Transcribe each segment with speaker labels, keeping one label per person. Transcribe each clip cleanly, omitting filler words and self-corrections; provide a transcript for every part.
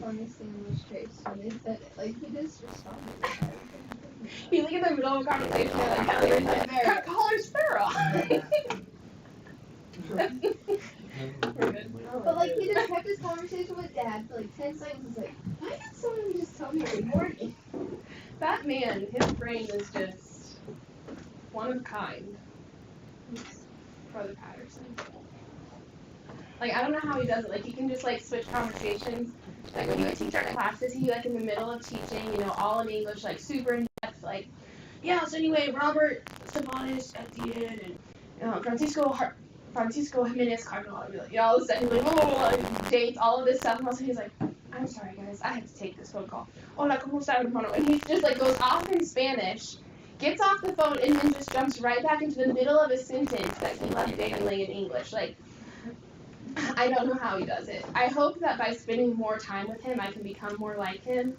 Speaker 1: funniest thing in this case when they said it. Like, he just responded.
Speaker 2: He's like in the middle of a conversation, like, call her Sarah.
Speaker 1: But like, he just kept his conversation with Dad for like 10 seconds. He's like, why did someone just tell me to ignore me?
Speaker 2: That man, his brain is just one of a kind. Brother Patterson. Like, I don't know how he does it. Like, he can just, like, switch conversations. Like, when you would teach our classes, he'd be, like, in the middle of teaching, you know, all in English, like, super in-depth, like, yeah, so anyway, Robert Stephanis at the end, and Francisco Jimenez Cardinal, and, like, all of a sudden, he's like, like, dates, all of this stuff, and also he's like, I'm sorry, guys, I have to take this phone call. Hola, ¿cómo está, hermano? And he just, like, goes off in Spanish, gets off the phone, and then just jumps right back into the middle of a sentence that he left dangling in English. Like, I don't know how he does it. I hope that by spending more time with him, I can become more like him,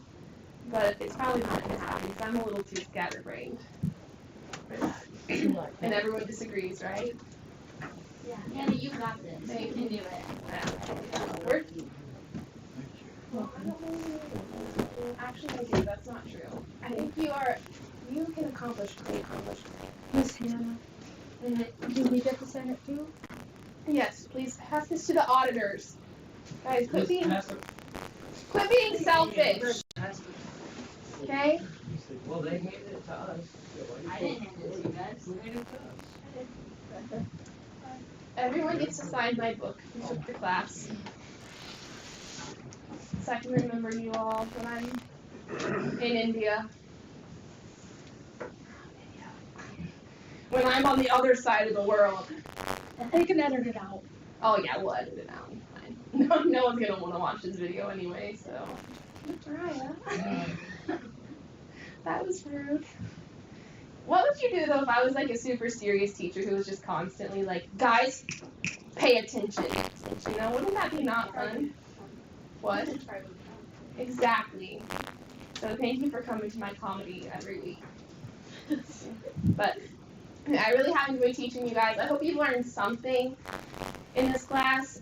Speaker 2: but it's probably not going to happen because I'm a little too scatterbrained. And everyone disagrees, right?
Speaker 3: Yeah, Andy, you got this. You can do it.
Speaker 2: Yeah. Actually, I do. That's not true. I think you can accomplish great.
Speaker 4: Miss Hannah, do we get to send it too?
Speaker 2: Yes, please pass this to the auditors. Guys, quit being selfish. Okay?
Speaker 5: Well, they handed it to us.
Speaker 3: I didn't hand it to you guys.
Speaker 5: Who handed it to us?
Speaker 2: Everyone gets to sign my book. You took the class. So I can remember you all when I'm in India. When I'm on the other side of the world.
Speaker 4: They can edit it out.
Speaker 2: Oh yeah, we'll edit it out. Fine. No one's gonna want to watch this video anyway, so. Mariah. That was rude. What would you do though if I was like a super serious teacher who was just constantly like, guys, pay attention. You know, wouldn't that be not fun? What? Exactly. So thank you for coming to my comedy every week. But I really have enjoyed teaching you guys. I hope you've learned something in this class,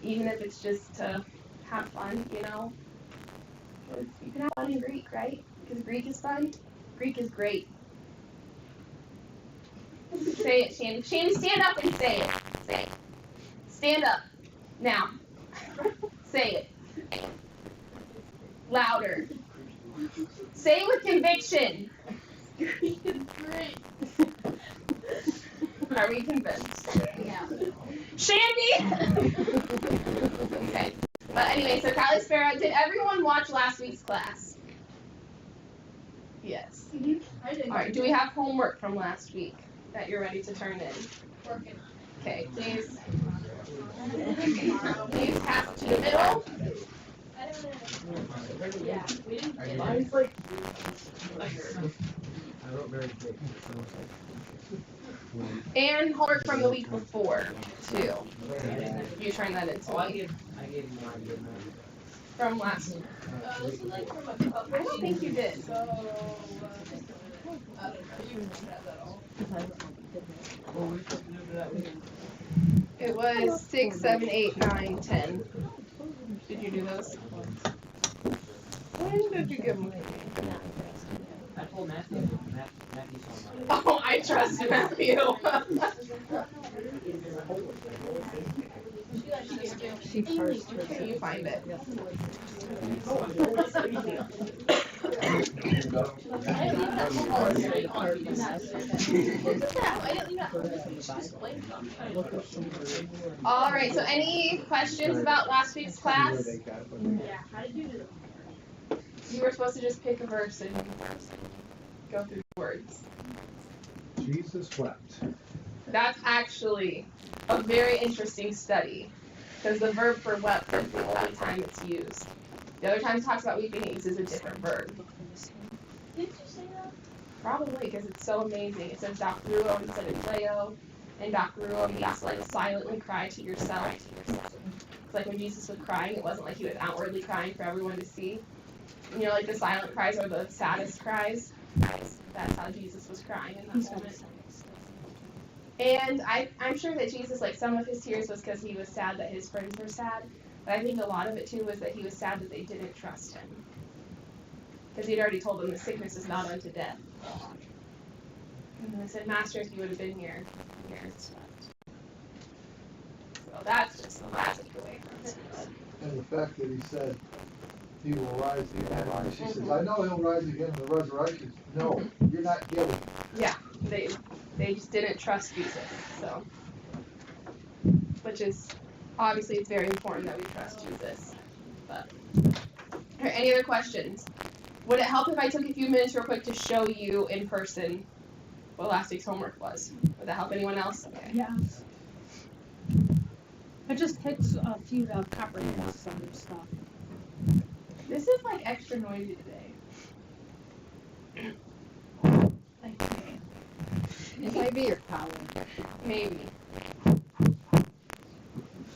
Speaker 2: even if it's just to have fun, you know. You can have fun in Greek, right? Because Greek is fun. Greek is great. Say it, Shandy. Shandy, stand up and say it. Say it. Stand up. Now. Say it. Louder. Say it with conviction. Greek is great. Are we convinced?
Speaker 3: Yeah.
Speaker 2: Shandy! Okay. But anyway, so Kylie Sparrow, did everyone watch last week's class? Yes.
Speaker 1: I didn't.
Speaker 2: All right, do we have homework from last week that you're ready to turn in?
Speaker 1: Working.
Speaker 2: Okay, please pass it to the middle.
Speaker 3: Yeah, we didn't get it.
Speaker 5: Mine's like, I wrote very big.
Speaker 2: And homework from the week before, too. You turn that in.
Speaker 5: Oh, I gave you mine, didn't
Speaker 2: From last week.
Speaker 1: This is like from a couple.
Speaker 2: I don't think you did.
Speaker 1: So, I don't know. You wouldn't have that all.
Speaker 5: I? Well, we supposed to do that week.
Speaker 2: It was 6, 7, 8, 9, 10. Did you do those? When did you give them?
Speaker 5: I told Matthew. Matthew saw mine.
Speaker 2: Oh, I trust Matthew.
Speaker 4: She first.
Speaker 2: Can you find it? All right, so any questions about last week's class?
Speaker 3: Yeah, how did you do it?
Speaker 2: You were supposed to just pick a verse and go through the words.
Speaker 6: Jesus wept.
Speaker 2: That's actually a very interesting study because the verb for wept is the only time it's used. The other time it talks about weeping, it uses a different verb.
Speaker 3: Did you say that?
Speaker 2: Probably because it's so amazing. It says Docruo instead of Leo, and Docruo means to like silently cry to yourself. It's like when Jesus was crying, it wasn't like he was outwardly crying for everyone to see. You know, like the silent cries are the saddest cries. That's how Jesus was crying in that moment. And I'm sure that Jesus, like some of his tears was because he was sad that his friends were sad, But I think a lot of it too was that he was sad that they didn't trust him. Because he'd already told them the sickness is not unto death. And they said, Master, if you would have been here, here it's left. So that's just a lot to take away from it.
Speaker 7: And the fact that he said he will rise again. And she says, I know he'll rise again in the resurrection. No, you're not guilty.
Speaker 2: Yeah, they just didn't trust Jesus. So, which is obviously it's very important that we trust Jesus. But all right, any other questions? Would it help if I took a few minutes real quick to show you in person what last week's homework was? Would that help anyone else? Okay.
Speaker 4: Yeah. I just hit a few comprehensive stuff.
Speaker 2: This is like extra noisy today.
Speaker 4: Okay.
Speaker 8: It might be your collar.
Speaker 2: Maybe.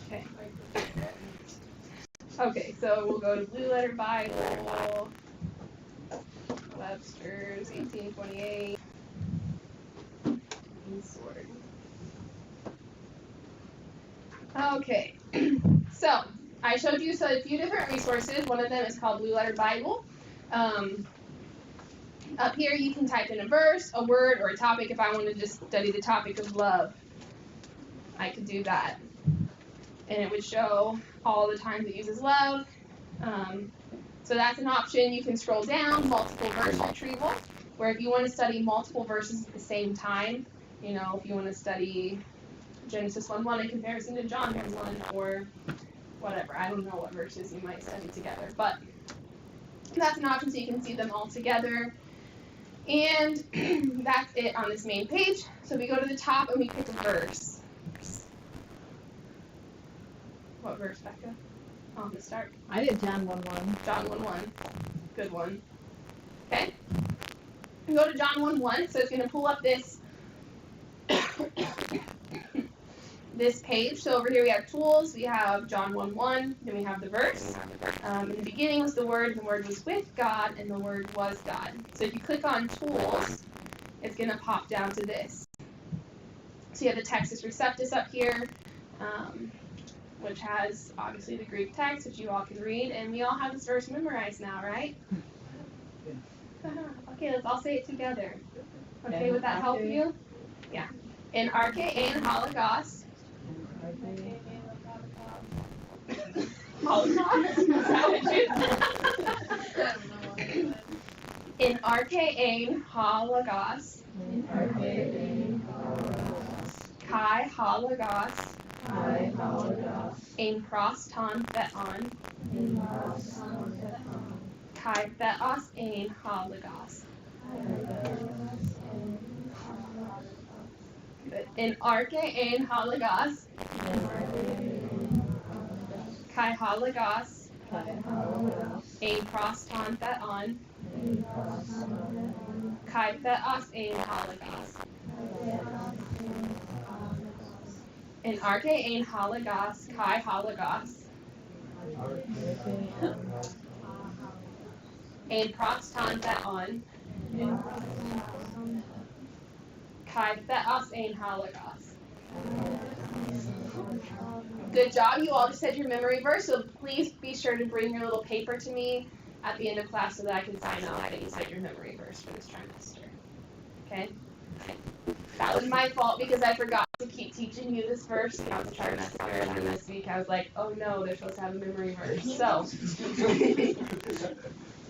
Speaker 2: Okay. Okay, so we'll go to Blue Letter Bible, Webster's, 1828, and Sword. Okay, so I showed you a few different resources. One of them is called Blue Letter Bible. Up here you can type in a verse, a word, or a topic. If I wanted to just study the topic of love, I could do that. And it would show all the times it uses love. So that's an option. You can scroll down, multiple verse retrieval, where if you want to study multiple verses at the same time, you know, if you want to study Genesis 1:1 in comparison to John 1:1 or whatever. I don't know what verses you might study together, but that's an option so you can see them all together. And that's it on this main page. So we go to the top and we pick a verse. What verse, Becca? On the start.
Speaker 8: I did John 1:1.
Speaker 2: John 1:1. Good one. Okay. We go to John 1:1, so it's going to pull up this this page. So over here we have tools. We have John 1:1. Then we have the verse. In the beginning was the Word. The Word was with God, and the Word was God. So if you click on tools, it's going to pop down to this. So you have the Textus Receptus up here, which has obviously the Greek text, which you all can read. And we all have this verse memorized now, right? Okay, let's all say it together. Okay, would that help you? Yeah. In arche ein hologos. Holocaust? Is that what you said? In arche ein hologos. Kai hologos. Ein proston theon. Kai theos ein hologos. Good. In arche ein hologos. Kai hologos. Ein proston theon. Kai theos ein hologos. In arche ein hologos. Kai hologos. Ein proston theon. Kai theos ein hologos. Good job. You all just said your memory verse, so please be sure to bring your little paper to me at the end of class so that I can sign off that you said your memory verse for this trimester. Okay? That was my fault because I forgot to keep teaching you this verse throughout the trimester, and then this week I was like, oh no, they're supposed to have a memory verse. So,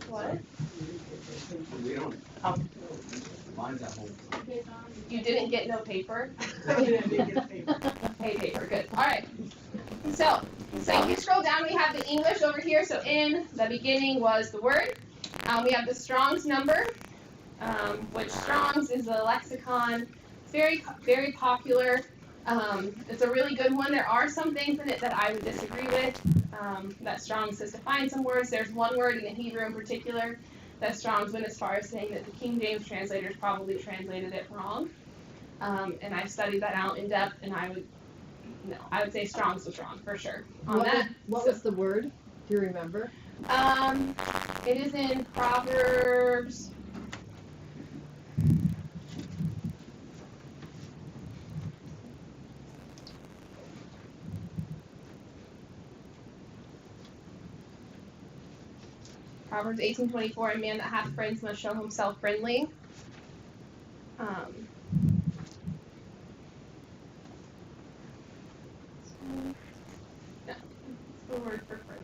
Speaker 2: what?
Speaker 5: We don't. Mine's at home.
Speaker 2: You didn't get no paper? Hey, paper, good. All right. So if you scroll down, we have the English over here. So in the beginning was the Word. We have the Strong's number, which Strong's is a lexicon. It's very, very popular. It's a really good one. There are some things in it that I would disagree with. That Strong's says to find some words. There's one word in the Hebrew in particular that Strong's went as far as saying that the King James translators probably translated it wrong. And I studied that out in depth, and I would say Strong's was wrong for sure on that.
Speaker 8: What was the word? Do you remember?
Speaker 2: It is in Proverbs. Proverbs 18:24, a man that hath friends must show himself friendly. No, it's the word for friendly.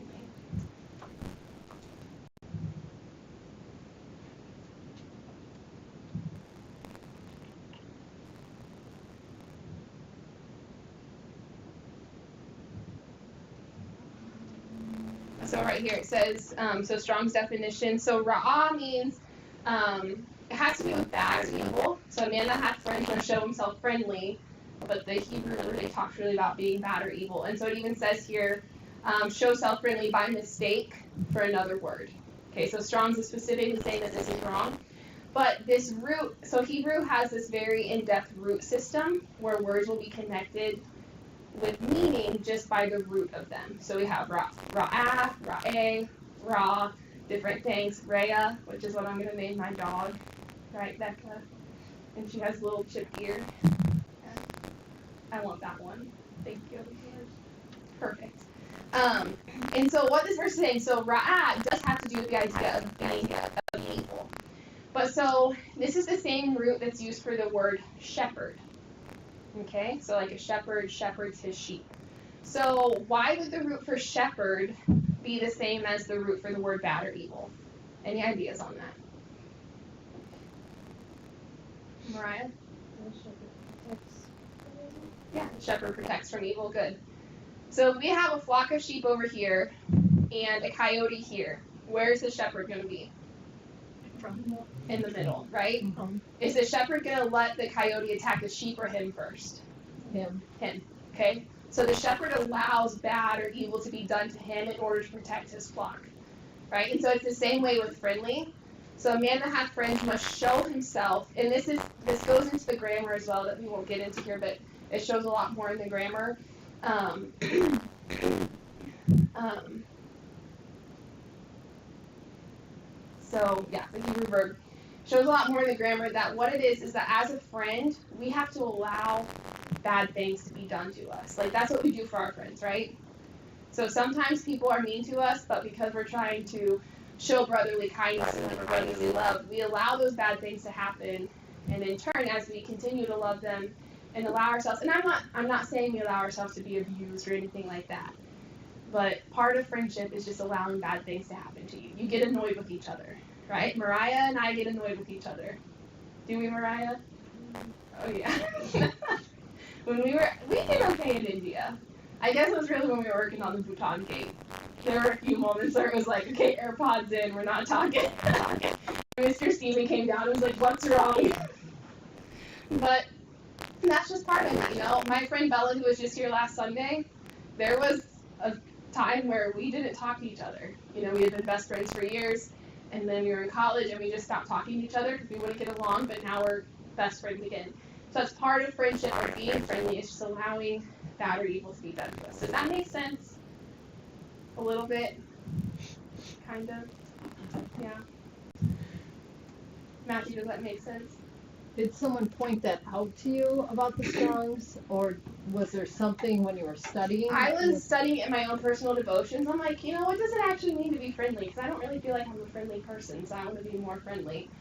Speaker 2: So right here it says, so Strong's definition. So ra'ah means it has to do with bad or evil. So a man that hath friends must show himself friendly, but the Hebrew really talks really about being bad or evil. And so it even says here, show self-friendly by mistake for another word. Okay, so Strong's is specifically saying that this is wrong. But this root, so Hebrew has this very in-depth root system where words will be connected with meaning just by the root of them. So we have ra'ah, ra'eh, ra, different things. Rhea, which is what I'm going to name my dog, right, Becca? And she has little chipped ear. I want that one. Thank you. Perfect. And so what this verse is saying, so ra'ah does have to do with the idea of being evil. But so this is the same root that's used for the word shepherd. Okay, so like a shepherd shepherds his sheep. So why would the root for shepherd be the same as the root for the word bad or evil? Any ideas on that? Mariah? Yeah, shepherd protects from evil. Good. So we have a flock of sheep over here and a coyote here. Where's the shepherd going to be? In the middle, right?
Speaker 8: Mm-hmm.
Speaker 2: Is the shepherd going to let the coyote attack the sheep or him first?
Speaker 8: Him.
Speaker 2: Okay? So the shepherd allows bad or evil to be done to him in order to protect his flock. Right? And so it's the same way with friendly. So a man that hath friends must show himself, and this goes into the grammar as well that we won't get into here, but it shows a lot more in the grammar. So yeah, the Hebrew verb shows a lot more in the grammar that what it is that as a friend, we have to allow bad things to be done to us. Like that's what we do for our friends, right? So sometimes people are mean to us, but because we're trying to show brotherly kindness and like brotherly love, we allow those bad things to happen, and in turn, as we continue to love them and allow ourselves, and I'm not saying we allow ourselves to be abused or anything like that, but part of friendship is just allowing bad things to happen to you. You get annoyed with each other, right? Mariah and I get annoyed with each other. Do we, Mariah? Oh yeah. We did okay in India. I guess it was really when we were working on the Bhutan gate. There were a few moments where it was like, okay, AirPods in, we're not talking. Mr. Steven came down and was like, what's wrong? But that's just part of it, you know. My friend Bella, who was just here last Sunday, there was a time where we didn't talk to each other. You know, we had been best friends for years, and then we were in college and we just stopped talking to each other because we wouldn't get along, but now we're best friends again. So that's part of friendship, or being friendly, is just allowing bad or evil to be done to us. Does that make sense? A little bit? Kind of? Yeah. Matthew, does that make sense?
Speaker 8: Did someone point that out to you about the Strongs, or was there something when you were studying?
Speaker 2: I was studying it in my own personal devotions. I'm like, you know, what does it actually mean to be friendly? Because I don't really feel like I'm a friendly person, so I want to be more friendly.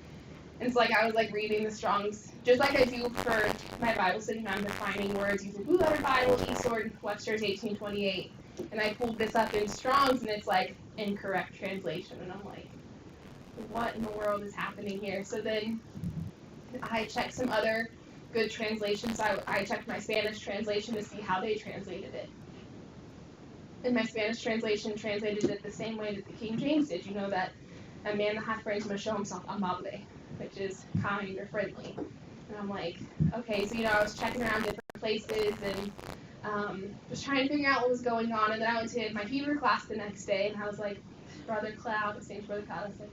Speaker 2: And so, like, I was, like, reading the Strong's, just like I do for my Bible study, I'm defining words using Blue Letter Bible, eSword, Webster's 1828. And I pulled this up in Strong's, and it's, like, incorrect translation. And I'm like, what in the world is happening here? So then I checked some other good translations. I checked my Spanish translation to see how they translated it. And my Spanish translation translated it the same way that the King James did. You know that a man that hath friends must show himself amable, which is kind or friendly. And I'm like, okay, so, you know, I was checking around different places and just trying to figure out what was going on. And then I went to my Hebrew class the next day, and I was like, Brother Cloud, his name's Brother Cloud, I was like,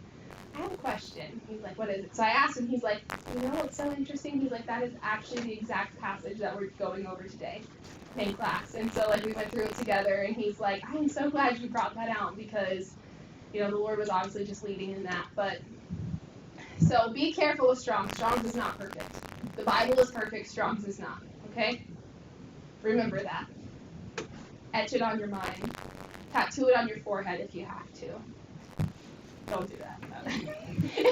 Speaker 2: I have a question. He's like, what is it? So I asked him, he's like, you know what's so interesting? He's like, that is actually the exact passage that we're going over today in class. And so, like, we went through it together, and he's like, I am so glad you brought that out because, you know, the Lord was obviously just leading in that. But so be careful with Strong's. Strong's is not perfect. The Bible is perfect. Strong's is not. Okay? Remember that. Etch it on your mind. Tattoo it on your forehead if you have to. Don't do that.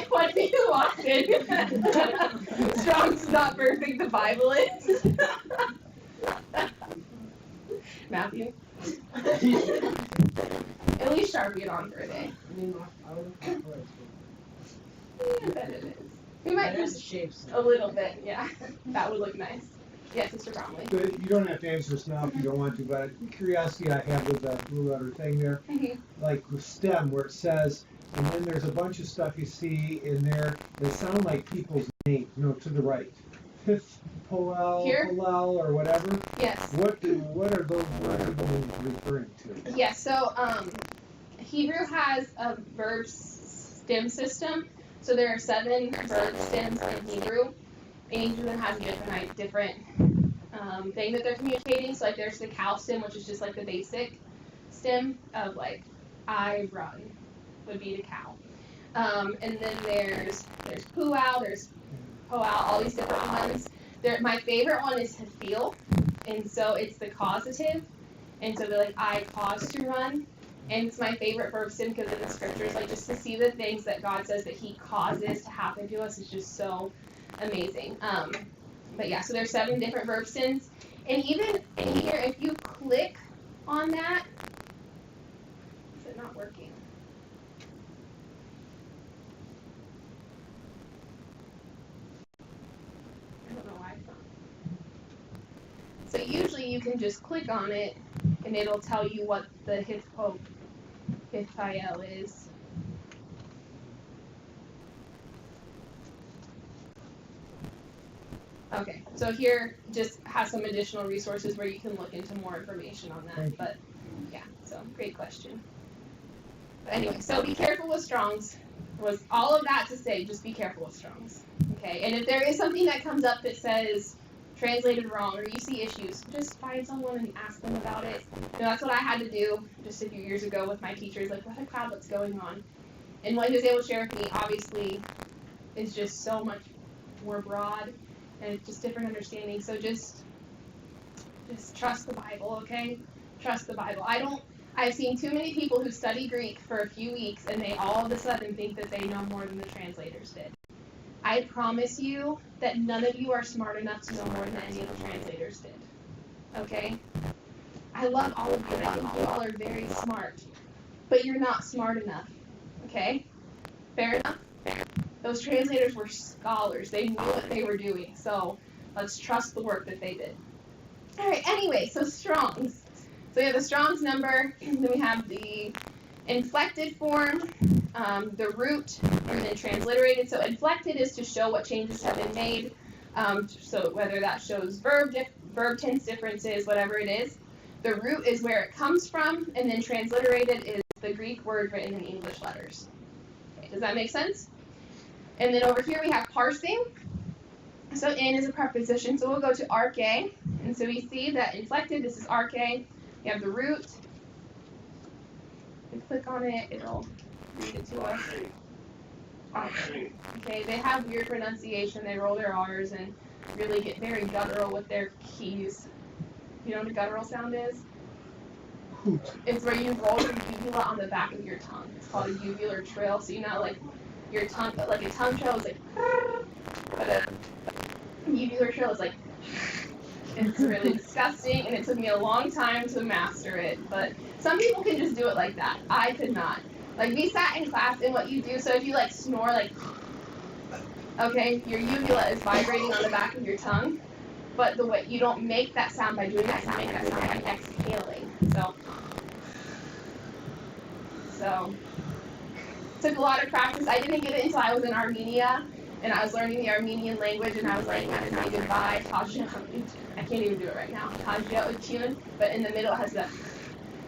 Speaker 2: What if you walked in? Strong's is not perfect, the Bible is. Matthew? At least Sharpie it on for a day.
Speaker 5: I mean, I would have preferred
Speaker 2: Yeah, I bet it is. We might
Speaker 5: to
Speaker 2: just
Speaker 5: shape
Speaker 2: a little bit, yeah. That would look nice. Yes, Mr. Bromley.
Speaker 6: But you don't have to answer this now if you don't want to, but curiosity I have with that blue letter thing there, like with STEM where it says, and then there's a bunch of stuff you see in there that sound like people's names, to the right. Pith, Poel,
Speaker 2: Here?
Speaker 6: Hillel, or whatever.
Speaker 2: Yes.
Speaker 6: What are those words referring to?
Speaker 2: Yes, so Hebrew has a verb stem system. So there are 7 verb stems in Hebrew. And each of them has a different thing that they're communicating. So like there's the cow stem, which is just like the basic stem of like I run would be the cow. And then there's pu'au, there's po'au, all these different ones. My favorite one is to feel, and so it's the causative, and so they're like I cause to run, and it's my favorite verb stem because in the scriptures, like just to see the things that God says that He causes to happen to us is just so amazing. But yeah, so there's 7 different verb stems, and even in here, if you click on that, is it not working? I don't know why it's not. So usually you can just click on it, and it'll tell you what the Hithael is. Okay, so here just has some additional resources where you can look into more information on that. But yeah, so great question. But anyway, so be careful with Strong's. Was all of that to say, just be careful with Strong's. Okay, and if there is something that comes up that says translated wrong or you see issues, just find someone and ask them about it. That's what I had to do just a few years ago with my teachers. Like, what a crowd, what's going on? And what he was able to share with me, obviously, is just so much more broad and it's just different understanding. So just trust the Bible, okay? Trust the Bible. I've seen too many people who study Greek for a few weeks and they all of a sudden think that they know more than the translators did. I promise you that none of you are smart enough to know more than any of the translators did. Okay? I love all of you. I think you all are very smart. But you're not smart enough. Okay? Fair enough? Those translators were scholars. They knew what they were doing. So let's trust the work that they did. Alright, anyway, so Strong's. So we have the Strong's number, and then we have the inflected form, the root, and then transliterated. So inflected is to show what changes have been made. So whether that shows verb tense differences, whatever it is. The root is where it comes from, and then transliterated is the Greek word written in English letters. Okay, does that make sense? And then over here we have parsing. So in is a preposition, so we'll go to arche. And so we see that inflected, this is arche. We have the root. We click on it, it'll read it to us. Okay, they have weird pronunciation, they roll their R's and really get very guttural with their keys. You know what a guttural sound is?
Speaker 6: Hoot.
Speaker 2: It's where you roll your uvula on the back of your tongue. It's called a uvular trill. So you know, like your tongue, like a tongue trill is like, but a uvular trill is like, it's really disgusting, and it took me a long time to master it. But some people can just do it like that. I could not. Like we sat in class, and what you do, so if you like snore, like, okay, your uvula is vibrating on the back of your tongue. But the way you don't make that sound by doing that, you make that sound by exhaling. So took a lot of practice. I didn't get it until I was in Armenia, and I was learning the Armenian language, and I was like, I say goodbye, Tajia. I can't even do it right now. Tajia Uchun, but in the middle it has the.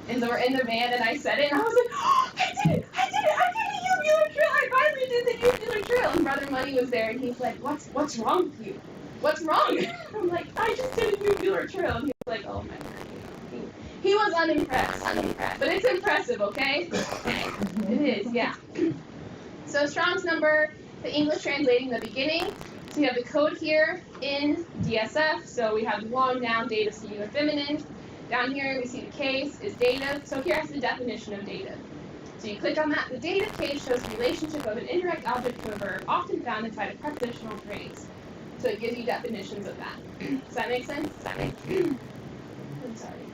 Speaker 2: And so we're in the van, and I said it, and I was like, oh, I did it! I did the uvular trill! I finally did the uvular trill! And Brother Money was there, and he's like, what's wrong with you? What's wrong? I'm like, I just did a uvular trill. And he was like, oh my God. He was unimpressed. But it's impressive, okay? It is, yeah. So Strong's number, the English translating the beginning. So you have the code here in DSF. So we have the long noun, dative, singular, feminine. Down here we see the case is dative. So here is the definition of dative. So you click on that. The dative page shows the relationship of an indirect object to a verb, often found inside a prepositional phrase. So it gives you definitions of that. Does that make sense? Does that make sense? I'm sorry.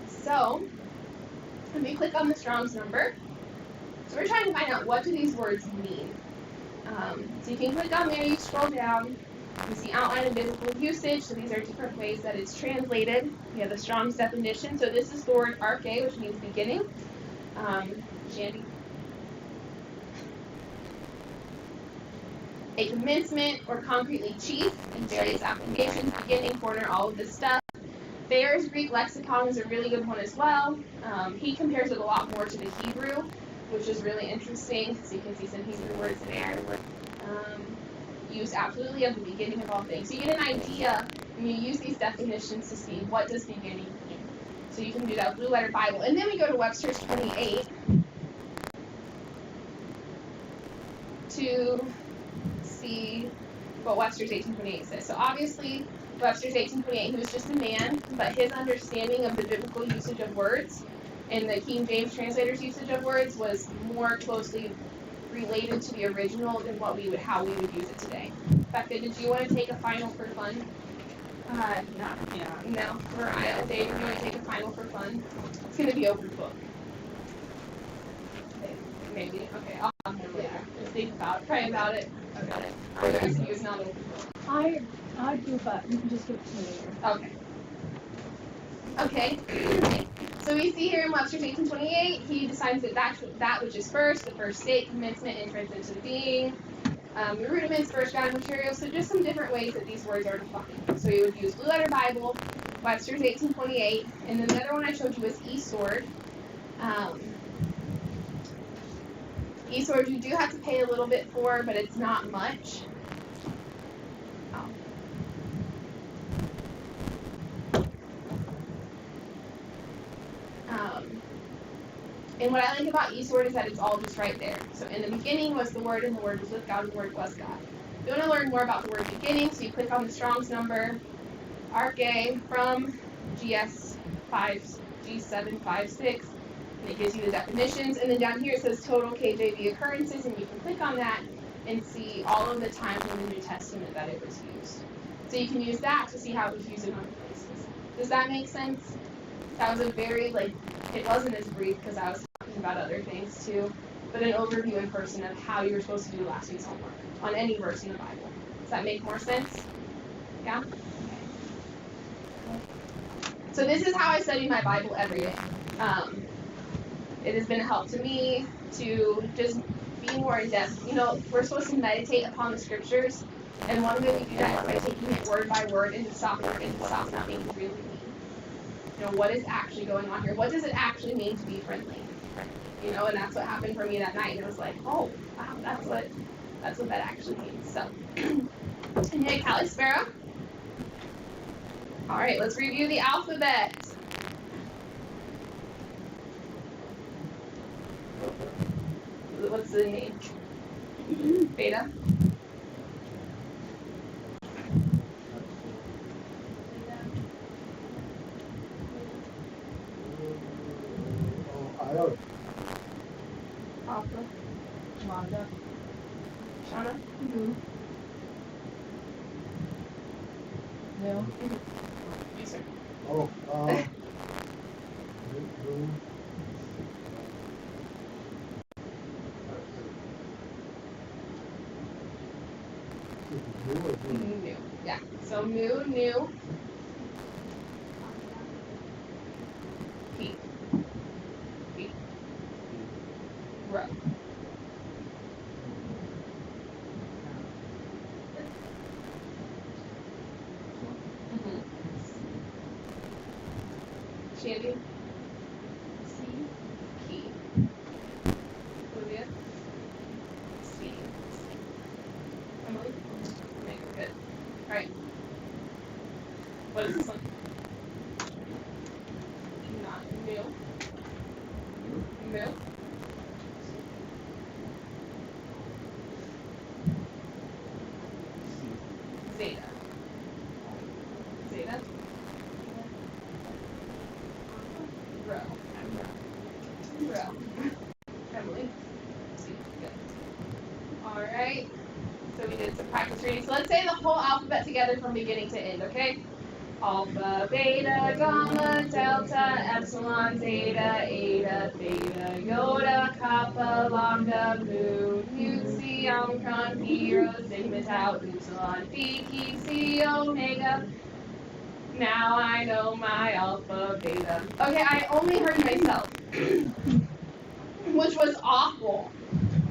Speaker 2: So, let me click on the Strong's number. So we're trying to find out what do these words mean. So you can click on there, you scroll down, you see outline of biblical usage, so these are different ways that it's translated. We have the Strong's definition, so this is the word arche, which means beginning. Shandy. A commencement or concretely chief in various applications, beginning, corner, all of this stuff. Thayer's Greek lexicon is a really good one as well. He compares it a lot more to the Hebrew, which is really interesting. So you can see some Hebrew words there. Use absolutely of the beginning of all things. So you get an idea when you use these definitions to see what does beginning mean. So you can do that Blue Letter Bible. And then we go to Webster's 28 to see what Webster's 1828 says. So obviously, Webster's 1828, he was just a man, but his understanding of the biblical usage of words and the King James translator's usage of words was more closely related to the original than how we would use it today. Becca, did you want to take a final for fun? No. Mariah, Dave, do you want to take a final for fun? It's going to be open book. Maybe. Okay, I'll have one later. Just think about it. Pray about it. Okay. For the rest of you, it's not open book.
Speaker 8: I do, but you can just give it to me later.
Speaker 2: Okay. So we see here in Webster's 1828, he decides that which is first, the first state, commencement, entrance into being, the rudiments, first ground material. So just some different ways that these words are defined. So we would use Blue Letter Bible, Webster's 1828, and then the other one I showed you was eSword. eSword you do have to pay a little bit for, but it's not much. And what I like about eSword is that it's all just right there. So in the beginning was the Word, and the Word was with God, and the Word was God. If you want to learn more about the word beginning, so you click on the Strong's number, arche from G756, and it gives you the definitions. And then down here it says total KJV occurrences, and you can click on that and see all of the times in the New Testament that it was used. So you can use that to see how it was used in other places. Does that make sense? That was a very, it wasn't as brief because I was talking about other things too, but an overview in person of how you were supposed to do last week's homework on any verse in the Bible. Does that make more sense? Yeah? Okay. So this is how I study my Bible every day. It has been a help to me to just be more in depth. You know, we're supposed to meditate upon the scriptures, and one way we do that is by taking it word by word and stopping what that means really mean. You know, what is actually going on here? What does it actually mean to be friendly? You know, and that's what happened for me that night. And it was like, oh, wow, that's what that actually means. So, and hey, Kalispera. All right, let's review the alphabet. What's the name? Beta. Alpha.
Speaker 8: Wanda.
Speaker 2: Shauna.
Speaker 8: No.
Speaker 2: Yes, sir. New. Yeah. So new. P. Row. Shandy. C. Key. Olivia. C. Emily. Okay, good. Alright. What is this one? Not new. New. Zeta. Zeta. Bro. Emily. Good. All right. So we did some practice reading. So let's say the whole alphabet together from beginning to end, okay? Alpha, beta, gamma, delta, epsilon, zeta, eta, theta, iota, kappa, lambda, mu, nu, psi, omicron, pi, rho, sigma, tau, upsilon, phi, chi, psi, omega. Now I know my alpha, beta. Okay, I only heard myself, which was awful,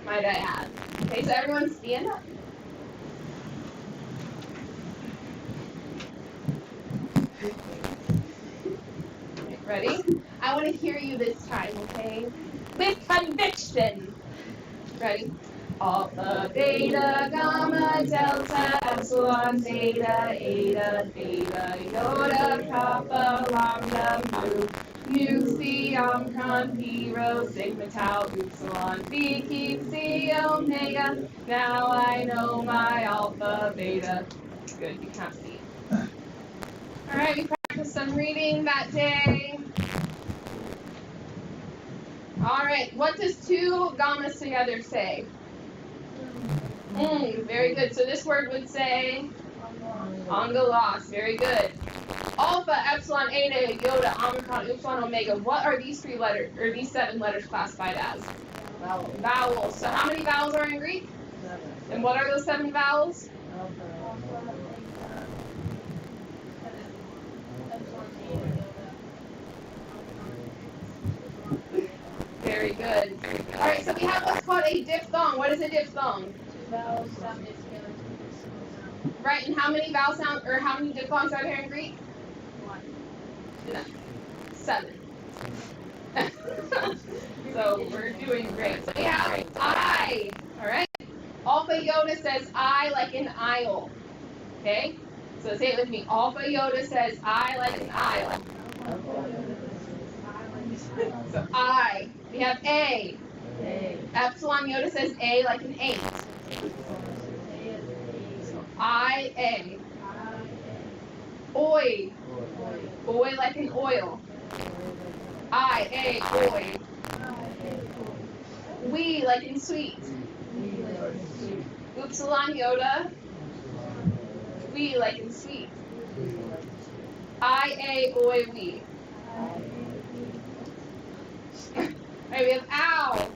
Speaker 2: might I add. Okay, so everyone stand up. Okay, ready? I want to hear you this time, okay? With conviction. Ready? Alpha, beta, gamma, delta, epsilon, zeta, eta, theta, iota, kappa, lambda, mu, psi, omicron, pi, rho, sigma, tau, upsilon, phi, chi, psi, omega. Now I know my alpha, beta. Good, you can't see. All right, we practiced some reading that day. All right, what does two gammas together say? Very good. So this word would say angelos. Very good. Alpha, epsilon, eta, iota, omicron, upsilon, omega. What are these three letters, or these 7 letters classified as?
Speaker 8: Vowels.
Speaker 2: Vowels. So how many vowels are in Greek?
Speaker 8: 7.
Speaker 2: And what are those 7 vowels? Very good. All right, so we have what's called a diphthong. What is a diphthong?
Speaker 3: Vowels sounded together.
Speaker 2: Right, and how many vowel sounds, or how many diphthongs are there in Greek? 7. So we're doing great. So we have I. All right. Alpha iota says I like an aisle. Okay. So say it with me. Alpha iota says I like an aisle. So I. We have A. Epsilon iota says A like an 8. So I A. Oi. Oi like an oil. I A oi. We like in sweet. Upsilon iota. We like in sweet. I A oi we. Alright, we have ow.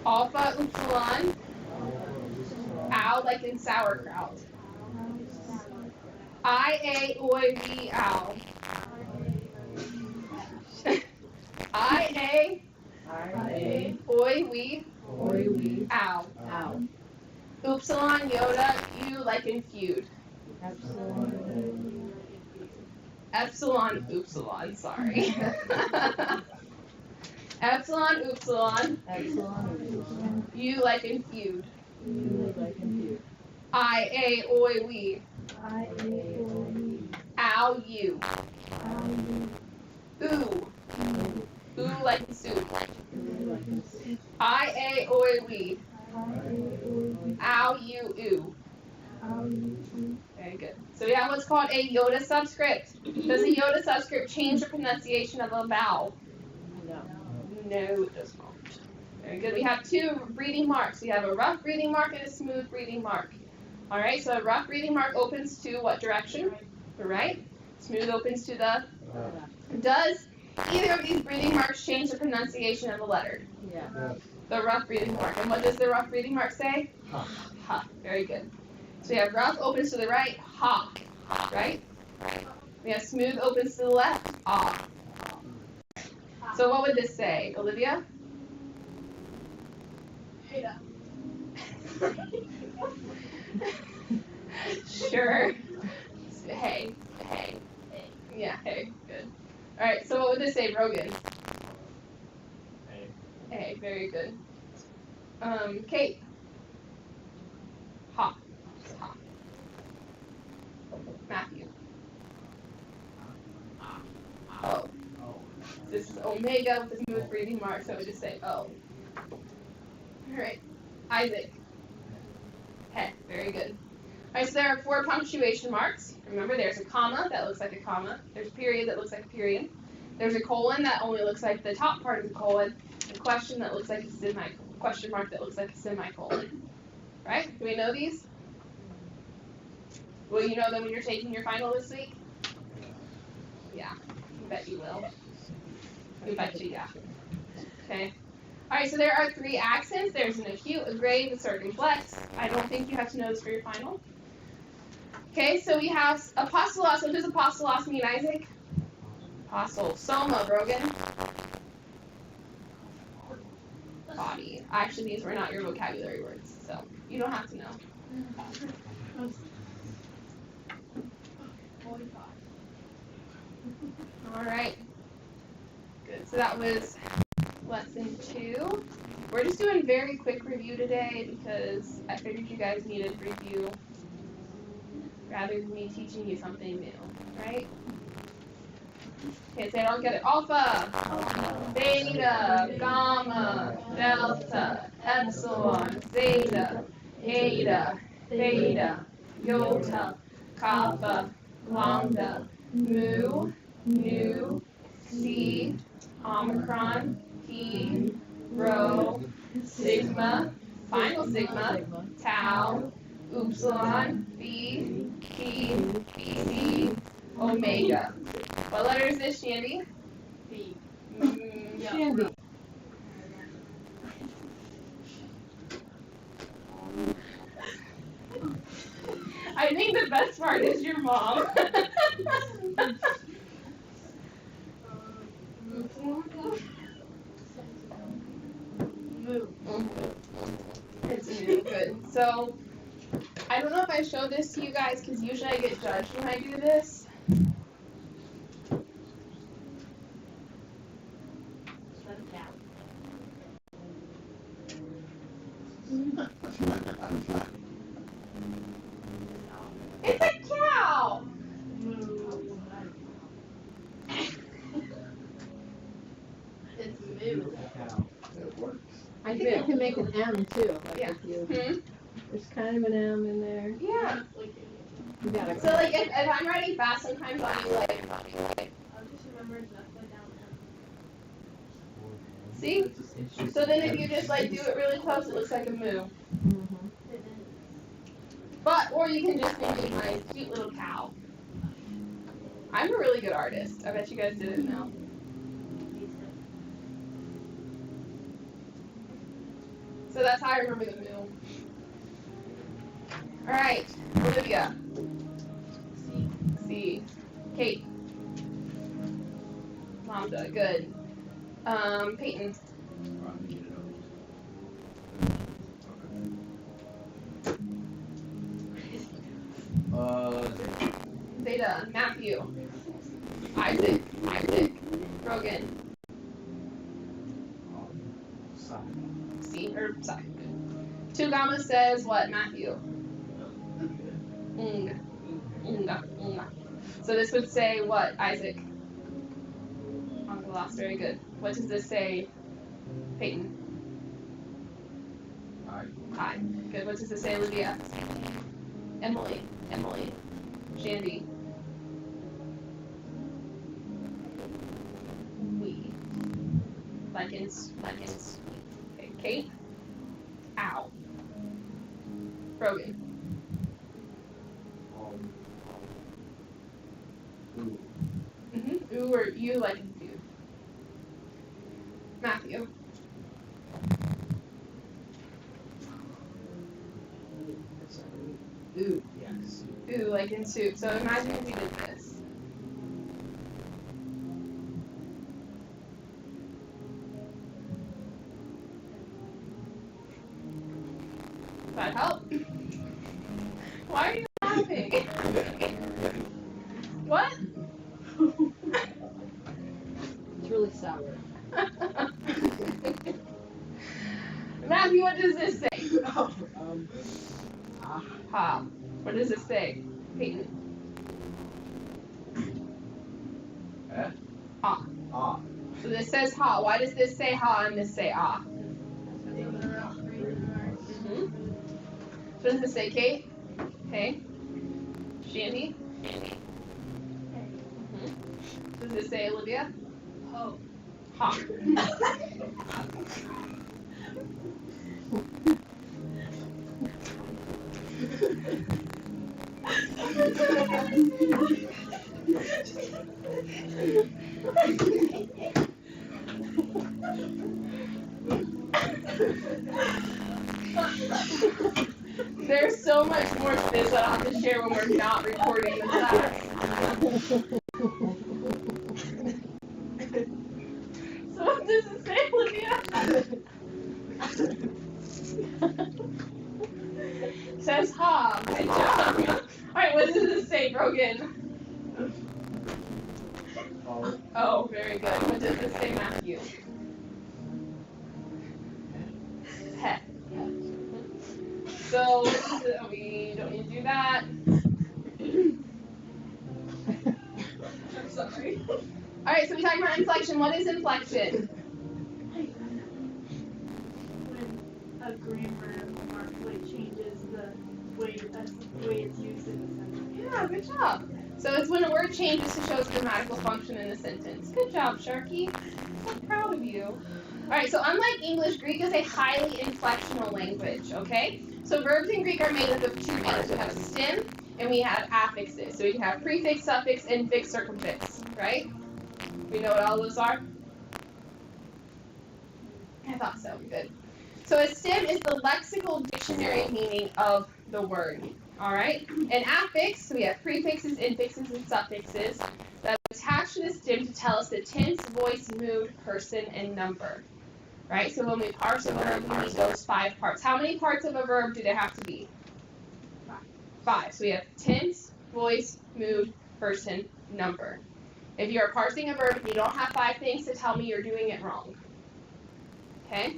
Speaker 2: Alpha upsilon. Ow like in sauerkraut. I A oi we ow. I A oi we ow. Upsilon iota you like in feud. Epsilon upsilon, sorry. Epsilon upsilon you like in feud. I A oi we ow you. Ooh. Ooh like in soup. I A oi we ow you ooh. Very good. So we have what's called a iota subscript. Does a iota subscript change the pronunciation of a vowel? No, it does not. Very good. We have 2 reading marks. We have a rough reading mark and a smooth reading mark. All right, so a rough reading mark opens to what direction? The right. Smooth opens to the left. Does either of these reading marks change the pronunciation of a letter?
Speaker 8: Yeah.
Speaker 2: The rough reading mark. And what does the rough reading mark say?
Speaker 7: Ha.
Speaker 2: Ha. Very good. So we have rough opens to the right, ha, right? We have smooth opens to the left, ah. So what would this say, Olivia?
Speaker 3: Ada.
Speaker 2: Sure. Hey. Yeah, hey, good. All right, so what would this say, Brogan? Hey, very good. Kate. Ha. Ha. Matthew. Oh. This is omega with a smooth reading mark, so I would just say oh. Alright. Isaac. Hey, very good. Alright, so there are 4 punctuation marks. Remember, there's a comma that looks like a comma. There's a period that looks like a period. There's a colon that only looks like the top part of the colon. A question that looks like a question mark that looks like a semicolon. Right? Do we know these? Will you know them when you're taking your final this week? Yeah, I bet you will. I bet you, yeah. Okay. Alright, so there are 3 accents. There's an acute, a grave, a circumflex. I don't think you have to know this for your final. Okay, so we have apostolos. What does apostolos mean, Isaac? Apostle. Soma, Brogan. Body. Actually, these were not your vocabulary words, so you don't have to know. Alright. Good. So that was lesson 2. We're just doing very quick review today because I figured you guys needed review rather than me teaching you something new, right? Okay, say I don't get it. Alpha, beta, gamma, delta, epsilon, zeta, eta, theta, iota, kappa, lambda, mu, nu, psi, omicron, pi, rho, sigma, final sigma, tau, upsilon, phi, chi, psi, omega. What letter is this, Shandy?
Speaker 3: B.
Speaker 8: Shandy.
Speaker 2: I think the best part is your mom. It's new. Good. So, I don't know if I showed this to you guys because usually I get judged when I do this. It's a cow!
Speaker 3: It's moo.
Speaker 7: It works.
Speaker 8: I think you can make an M too. Like
Speaker 2: Yeah.
Speaker 8: if you, there's kind of an M in there.
Speaker 2: Yeah.
Speaker 8: You gotta.
Speaker 2: So like if I'm writing fast, sometimes I'll be like,
Speaker 3: I'll just remember to put down M.
Speaker 2: see? So then if you just like do it really close, it looks like a moo.
Speaker 8: Mhm.
Speaker 2: But, or you can just make my cute little cow. I'm a really good artist. I bet you guys didn't know. So that's how I remember the moo. Alright, Olivia. C. Kate. Lambda, good. Peyton. Zeta. Matthew. Isaac. Rogan. C or psi. 2 gamma says what, Matthew? Unga. So this would say what, Isaac? Onkelos, very good. What does this say, Peyton? Hi. Good. What does this say, Olivia? Emily. Shandy. We. Like in okay, Kate. Ow. Brogan. Ooh or you like in two. Matthew.
Speaker 5: Ooh, yes.
Speaker 2: Ooh, like in soup. So imagine if we did this. Does that help? Why are you laughing? What?
Speaker 8: It's really sour.
Speaker 2: Matthew, what does this say?
Speaker 5: Ah.
Speaker 2: Ha. What does this say? Peyton.
Speaker 5: Eh?
Speaker 2: Ha.
Speaker 5: Ah.
Speaker 2: So this says ha. Why does this say ha and this say ah? So does this say Kate? Okay. Shandy? Does this say Olivia? Hop. Hop. There's so much more to this that I'll have to share when we're not recording the class. So what does it say, Olivia? It says ha. Good job. Alright, what does it say, Brogan? Oh, very good. What does it say, Matthew? Pet. So, we don't need to do that. I'm sorry. Alright, so we talked about inflection. What is inflection?
Speaker 4: When a grammar mark like changes the way it's used in the sentence.
Speaker 2: Yeah, good job. So it's when a word changes to show its grammatical function in a sentence. Good job, Sharky. So proud of you. Alright, so unlike English, Greek is a highly inflectional language, okay? So verbs in Greek are made up of two parts. We have a stem and we have affixes. So we can have prefix, suffix, infix, circumfix, right? We know what all those are? I thought so. Good. So a stem is the lexical dictionary meaning of the word. Alright? An affix, so we have prefixes, infixes, and suffixes that are attached to the stem to tell us the tense, voice, mood, person, and number. Right? So when we parse a verb, we need those 5 parts. How many parts of a verb do there have to be? 5. So we have tense, voice, mood, person, number. If you are parsing a verb and you don't have 5 things to tell me, you're doing it wrong. Okay?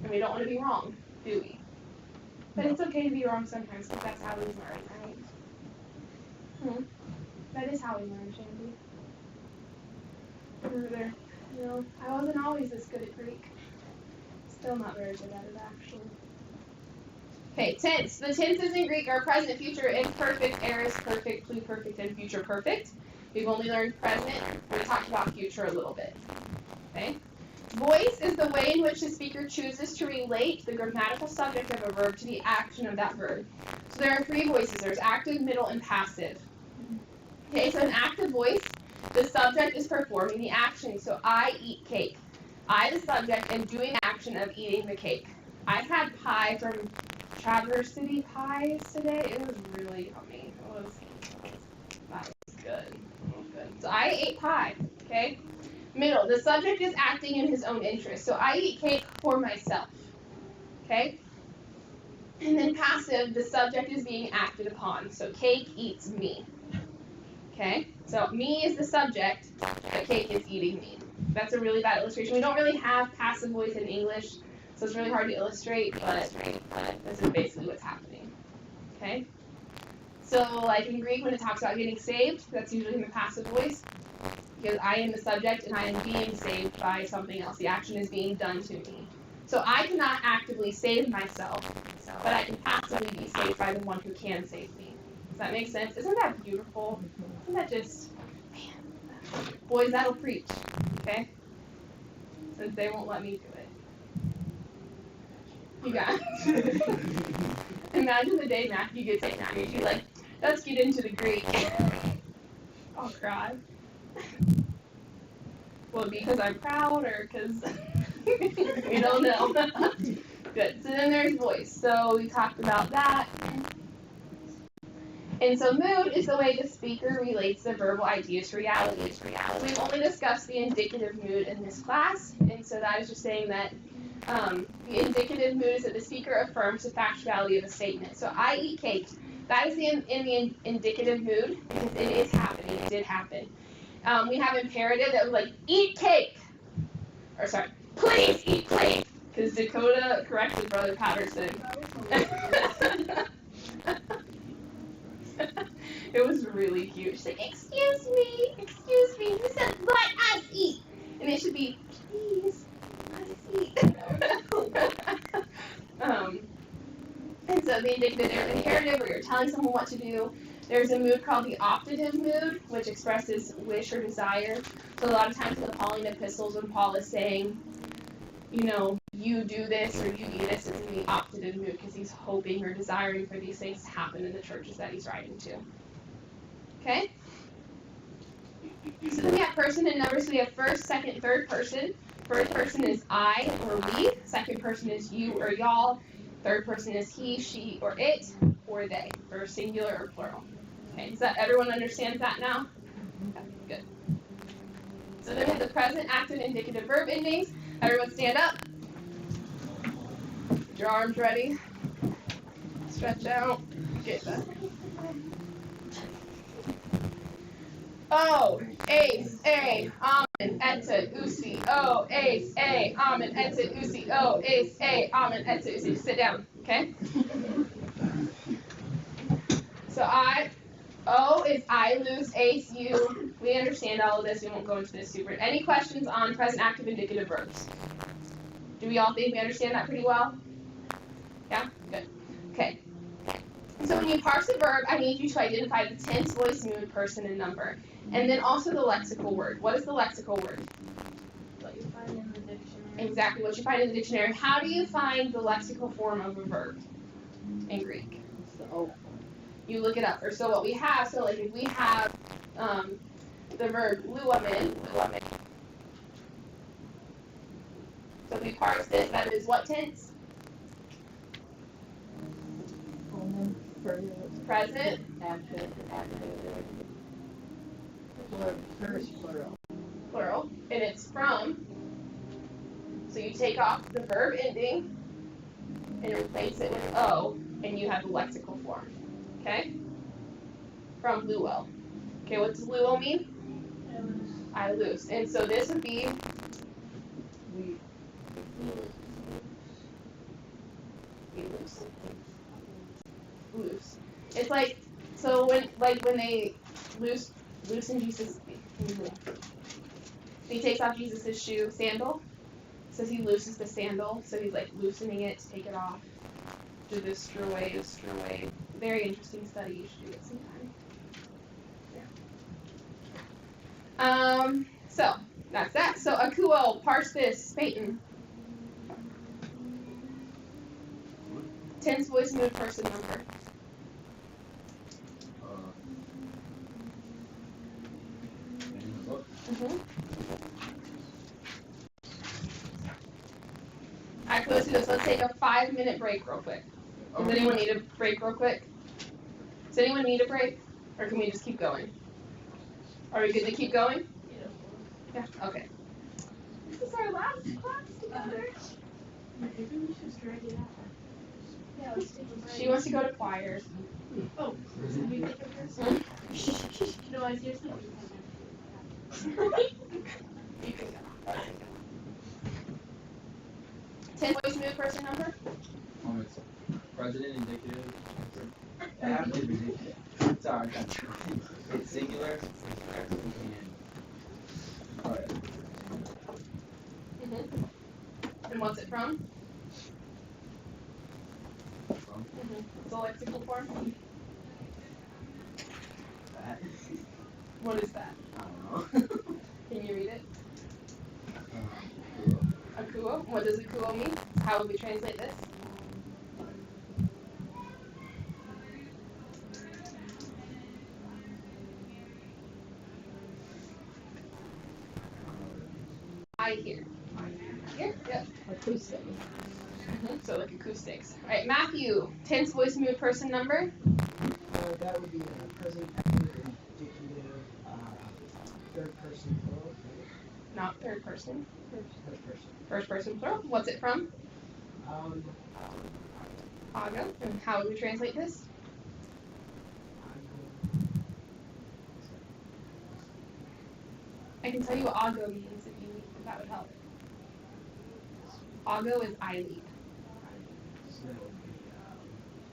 Speaker 2: And we don't want to be wrong, do we? But it's okay to be wrong sometimes because that's how we learn, right? That is how we learn, Shandy. Further. No, I wasn't always this good at Greek. Still not very good at it, actually. Okay, tense. The tenses in Greek are present, future, imperfect, aorist, perfect, pluperfect, and future perfect. We've only learned present. We talked about future a little bit. Okay? Voice is the way in which the speaker chooses to relate the grammatical subject of a verb to the action of that verb. So there are 3 voices. There's active, middle, and passive. Okay, so an active voice, the subject is performing the action. So I eat cake. I, the subject, am doing the action of eating the cake. I've had pie from Traverse City Pies today. It was really yummy. That was good. That was good. So I ate pie, okay? Middle, the subject is acting in his own interest. So I eat cake for myself, okay? And then passive, the subject is being acted upon. So cake eats me, okay? So me is the subject, but cake is eating me. That's a really bad illustration. We don't really have passive voice in English, so it's really hard to illustrate, but this is basically what's happening, okay? So like in Greek, when it talks about getting saved, that's usually in the passive voice, because I am the subject and I am being saved by something else. The action is being done to me. So I cannot actively save myself, but I can passively be saved by the one who can save me. Does that make sense? Isn't that beautiful? Isn't that just, man, boys, that'll preach, okay? Since they won't let me do it. You got it. Imagine the day Matthew gets angry. She's like, let's get into the Greek. I'll cry. Will it be because I'm proud or because we don't know? Good. So then there's voice. So we talked about that. And so mood is the way the speaker relates the verbal idea to reality. We've only discussed the indicative mood in this class, and so that is just saying that the indicative mood is that the speaker affirms the factuality of a statement. So I eat cake. That is in the indicative mood because it is happening. It did happen. We have imperative that was like, eat cake. Or sorry, please eat cake. Because Dakota corrected Brother Patterson. It was really cute. She's like, excuse me, you said let us eat. And it should be, please, let us eat. And so the indicative, there's imperative where you're telling someone what to do. There's a mood called the optative mood, which expresses wish or desire. So a lot of times in the Pauline epistles, when Paul is saying, you know, you do this or you do this, is in the optative mood because he's hoping or desiring for these things to happen in the churches that he's writing to. Okay? So then we have person and number. So we have first, second, third person. First person is I or we. Second person is you or y'all. Third person is he, she, or it, or they, or singular or plural. Okay, does that everyone understands that now? Okay, good. So then we have the present, active, indicative verb endings. Everyone stand up. Get your arms ready. Stretch out. Get that. O, ace, a, amen, ete, usi, o, ace, a, amen, ete, usi, o, ace, a, amen, ete, usi. Sit down, okay? So O is I, lose, ace, you. We understand all of this. We won't go into this super. Any questions on present, active, indicative verbs? Do we all think we understand that pretty well? Yeah? Good. Okay. So when you parse a verb, I need you to identify the tense, voice, mood, person, and number. And then also the lexical word. What is the lexical word?
Speaker 4: What you find in the dictionary.
Speaker 2: Exactly what you find in the dictionary. How do you find the lexical form of a verb in Greek?
Speaker 8: So,
Speaker 2: You look it up. Or so what we have, so like if we have the verb luamen. So if we parse this, that is what tense? Present. Plural. And it's from. So you take off the verb ending and replace it with O, and you have the lexical form. Okay? From luo. Okay, what does luo mean? I lose. And so this would be we loose. It's like so when they loosen Jesus, he takes off Jesus' shoe sandal. Says he looses the sandal, so he's like loosening it to take it off. To destroy. Very interesting study. You should do it sometime. Yeah. So that's that. So akuo, parse this, Peyton. Tense, voice, mood, person, number. Alright, let's take a 5-minute break real quick. Does anyone need a break real quick? Does anyone need a break? Or can we just keep going? Are we good to keep going? Yeah, okay.
Speaker 4: This is our last class together. Maybe we should drag it out. Yeah, let's take a break.
Speaker 2: She wants to go to choir.
Speaker 4: Oh, can we take a break? No, I seriously
Speaker 2: You can go. Ten voice, mood, person, number?
Speaker 5: It's president, indicative, active, indicative. Sorry, it's singular. Alright.
Speaker 2: And what's it from? It's a lexical form.
Speaker 5: That.
Speaker 2: What is that?
Speaker 5: I don't know.
Speaker 2: Can you read it? Akuo. What does akuo mean? How would we translate this? I hear. Here? Yep.
Speaker 8: acoustic.
Speaker 2: So like acoustics. Alright, Matthew. Tense, voice, mood, person, number?
Speaker 9: That would be present, active, indicative, third person plural.
Speaker 2: Not third person.
Speaker 9: First person.
Speaker 2: First person plural. What's it from? Ago. And how would we translate this? I can tell you what ago means if that would help. Ago is I lead.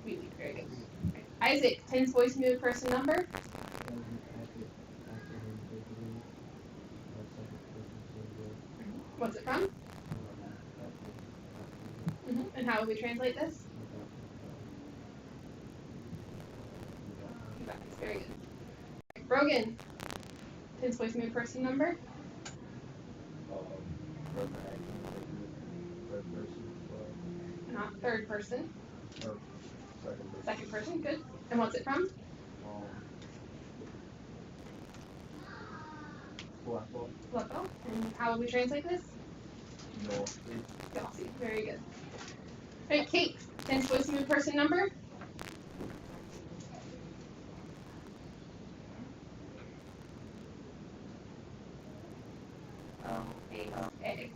Speaker 2: We lead. Very good. Okay. Isaac, tense, voice, mood, person, number? What's it from? And how would we translate this? Very Tense voice mood person number.
Speaker 7: Third person.
Speaker 2: Not third person.
Speaker 7: Or second person.
Speaker 2: Second person, good. And what's it from? Lepo. And how would we translate this?
Speaker 7: No.
Speaker 2: Glossy. Very good. Right, Kate. Tense voice mood person number. A.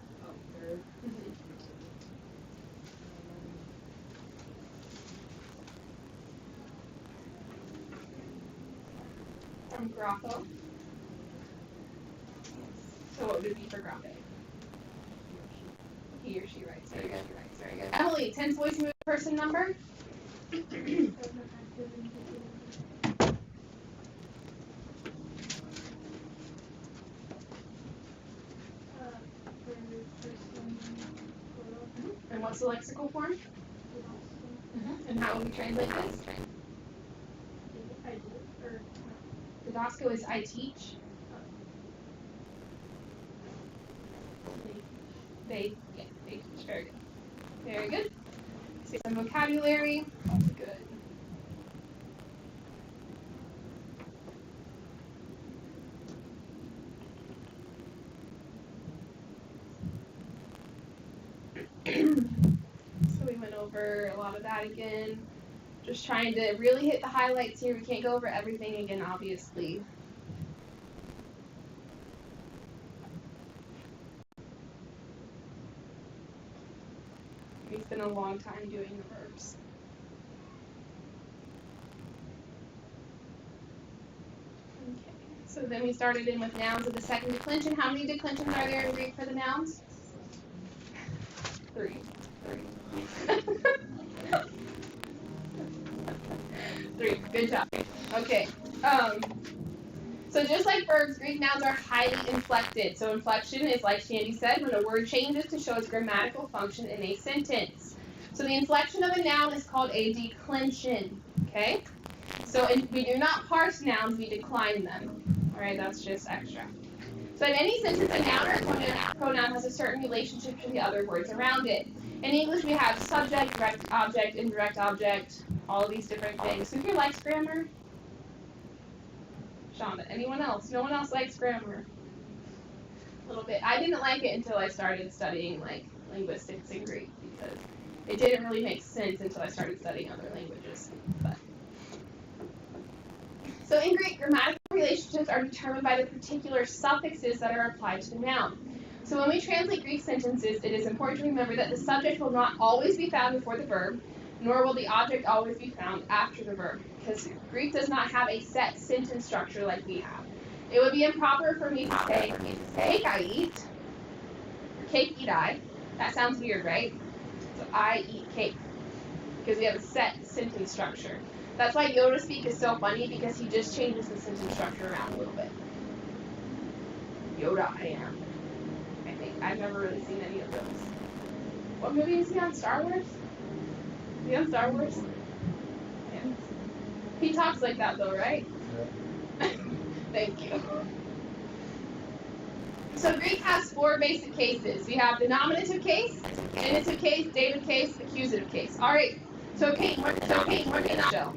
Speaker 2: From Grapho. So what would it be for Grapho? He or she writes. Very good. Very good. Emily, tense voice mood person number. And what's the lexical form? And how would we translate this? Didasco is I teach. They teach. Very good. Very good. Say some vocabulary. Good. So we went over a lot of that again. Just trying to really hit the highlights here. We can't go over everything again, obviously. We spent a long time doing the verbs. Okay. So then we started in with nouns of the second declension. How many declensions are there in Greek for the nouns? 3. 3. Good job. Okay. So just like verbs, Greek nouns are highly inflected. So inflection is, like Shandy said, when a word changes to show its grammatical function in a sentence. So the inflection of a noun is called a declension. Okay? So we do not parse nouns, we decline them. All right, that's just extra. So in any sentence, a noun or pronoun has a certain relationship to the other words around it. In English, we have subject, direct object, indirect object, all of these different things. Who here likes grammar? Shonda. Anyone else? No one else likes grammar? A little bit. I didn't like it until I started studying like linguistics in Greek because it didn't really make sense until I started studying other languages. But. So in Greek, grammatical relationships are determined by the particular suffixes that are applied to the noun. So when we translate Greek sentences, it is important to remember that the subject will not always be found before the verb, nor will the object always be found after the verb, because Greek does not have a set sentence structure like we have. It would be improper for me to say, cake I eat, or cake eat I. That sounds weird, right? So I eat cake, because we have a set sentence structure. That's why Yoda speak is so funny, because he just changes the sentence structure around a little bit. Yoda I am. I think I've never really seen any of those. What movie is he on? Star Wars? Is he on Star Wars? Yeah. He talks like that though, right? Yeah. Thank you. So Greek has 4 basic cases. We have the nominative case, genitive case, dative case, accusative case. All right. So Kate, what can I show?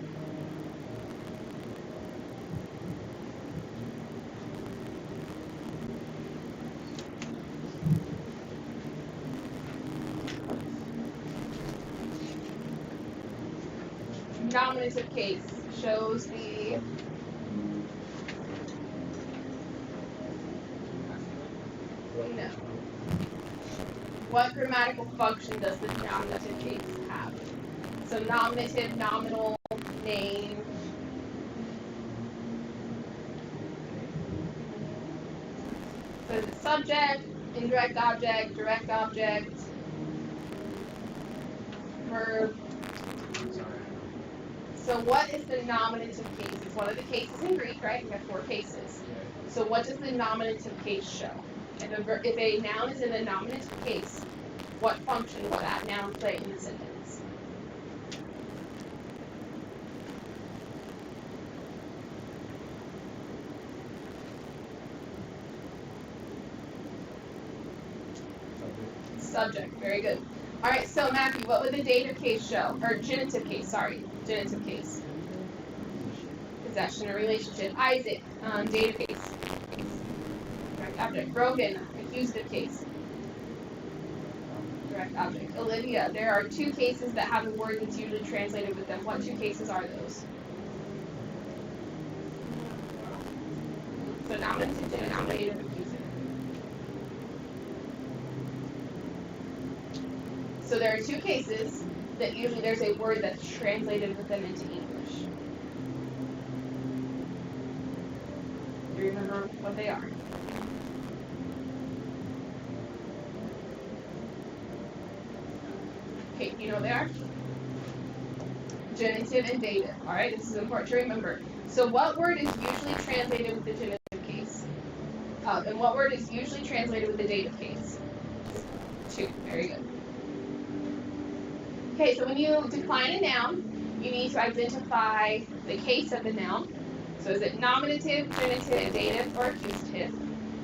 Speaker 2: Nominative case shows the no. What grammatical function does the nominative case have? So nominative, nominal, name. So the subject, indirect object, direct object, verb. So what is the nominative case? It's one of the cases in Greek, right? We have 4 cases. So what does the nominative case show? If a noun is in the nominative case, what function will that noun play in the sentence? Subject. Very good. All right. So Matthew, what would the dative case show? Or genitive case? Sorry, genitive case. Possession or relationship. Isaac, dative case. Direct object. Brogan, accusative case. Direct object. Olivia, there are two cases that have a word that's usually translated with them. What two cases are those? So nominative, dative, accusative. So there are two cases that usually there's a word that's translated with them into English. Do you remember what they are? Okay, you know what they are? Genitive and dative. Alright, this is important to remember. So what word is usually translated with the genitive case? And what word is usually translated with the dative case? Two. Very good. Okay, so when you decline a noun, you need to identify the case of the noun. So is it nominative, genitive, dative, or accusative?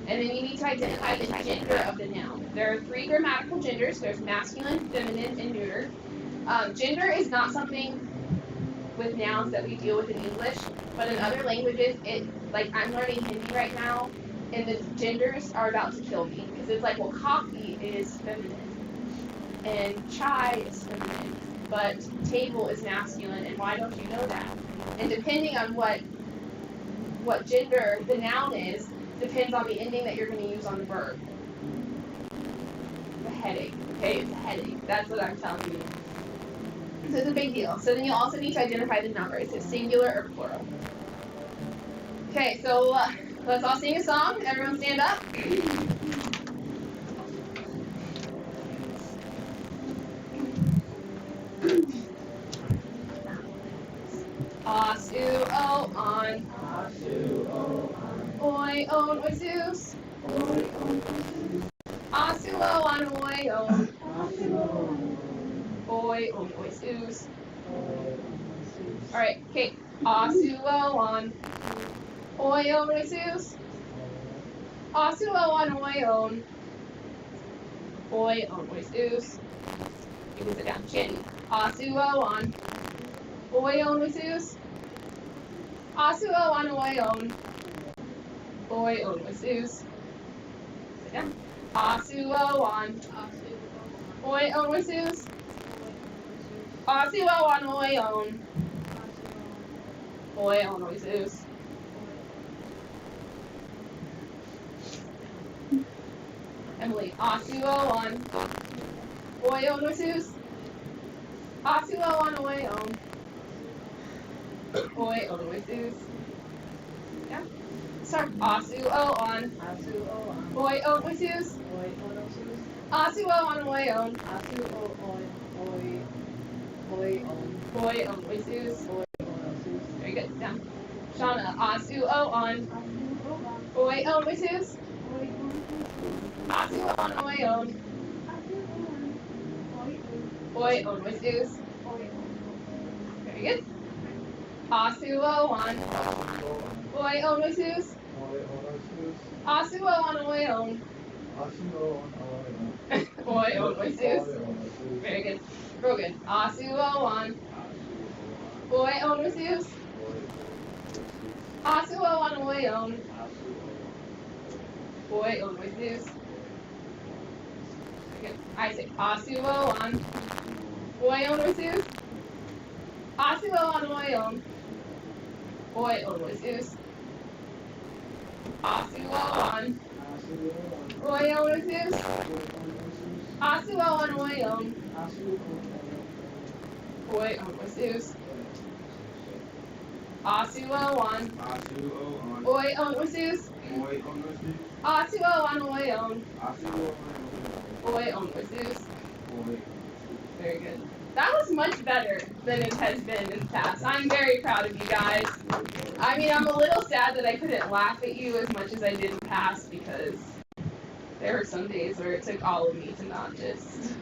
Speaker 2: And then you need to identify the gender of the noun. There are three grammatical genders. There's masculine, feminine, and neuter. Gender is not something with nouns that we deal with in English, but in other languages, like I'm learning Hindi right now, and the genders are about to kill me because it's like, well, coffee is feminine, and chai is feminine, but table is masculine, and why don't you know that? And depending on what gender the noun is, depends on the ending that you're going to use on the verb. The headache. Okay, it's a headache. That's what I'm telling you. So it's a big deal. So then you also need to identify the number. Is it singular or plural? Okay, so let's all sing a song. Everyone stand up. Asu-o-on. Oi-on, oi-sus. Asu-o-on, oi-on. Oi-on, oi-sus. Alright, okay. Asu-o-on. Oi-on, oi-sus. Asu-o-on, oi-on. Oi-on, oi-sus. You can sit down. Shandy. Asu-o-on. Oi-on, oi-sus. Asu-o-on, oi-on. Oi-on, oi-sus. Sit down. Asu-o-on. Oi-on, oi-sus. Asu-o-on, oi-on. Oi-on, oi-sus. Emily. Asu-o-on. Oi-on, oi-sus. Asu-o-on, oi-on. Oi-on, oi-sus. Yeah. Start. Asu-o-on. Oi-on, oi-sus. Asu-o-on, oi-on. Oi-on, oi-sus. Very good. Down. Shauna. Asu-o-on. Oi-on, oi-sus. Asu-o-on, oi-on. Oi-on, oi-sus. Very good. Asu-o-on. Oi-on, oi-sus. Asu-o-on, oi-on. Oi-on, oi-sus. Very good. Brogan. Asu-o-on. Oi-on, oi-sus. Asu-o-on, oi-on. Oi-on, oi-sus. Very good. Isaac. Asu-o-on. Oi-on, oi-sus. Asu-o-on, oi-on. Oi-on, oi-sus. Asu-o-on. Oi-on, oi-sus. Asu-o-on, oi-on. Oi-on, oi-sus. Asu-o-on. Oi-on, oi-sus. Asu-o-on, oi-on. Oi-on, oi-sus. Very good. That was much better than it has been in the past. I'm very proud of you guys. I mean, I'm a little sad that I couldn't laugh at you as much as I did in the past because there were some days where it took all of me to not just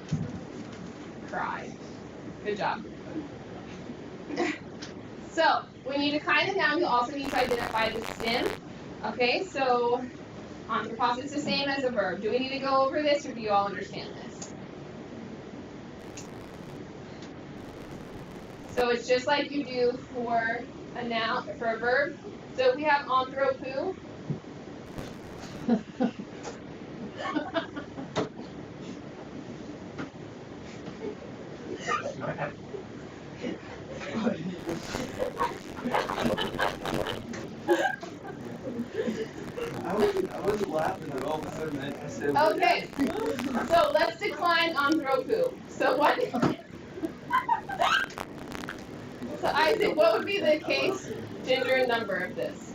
Speaker 2: cry. Good job. So, when you decline a noun, you also need to identify the stem. Okay, so anthropos is the same as a verb. Do we need to go over this or do you all understand this? So it's just like you do for a noun, for a verb. So if we have anthropo,
Speaker 5: I wasn't laughing at all of a sudden. I said,
Speaker 2: okay. So let's decline anthropo. So what? So Isaac, what would be the case, gender, and number of this?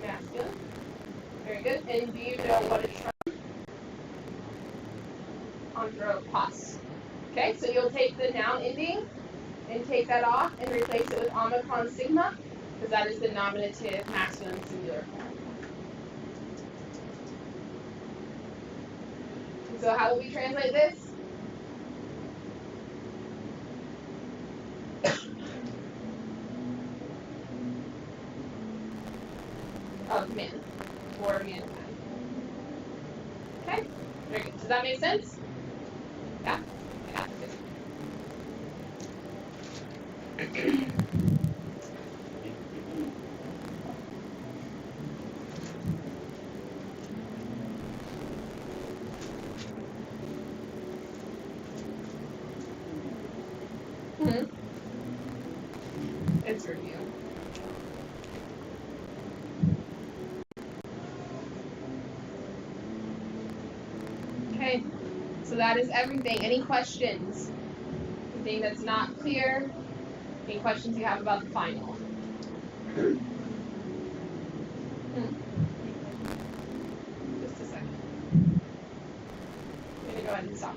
Speaker 2: Masculine. Very good. And do you know what it's from? Anthropos. Okay, so you'll take the noun ending and take that off and replace it with omicron sigma, because that is the nominative masculine singular form. So how do we translate this? Of men, or mankind. Okay, very good. Does that make sense? Yeah? Yeah, good. It's review. Okay, so that is everything. Any questions? Anything that's not clear? Any questions you have about the final? Just a second. I'm gonna go ahead and stop.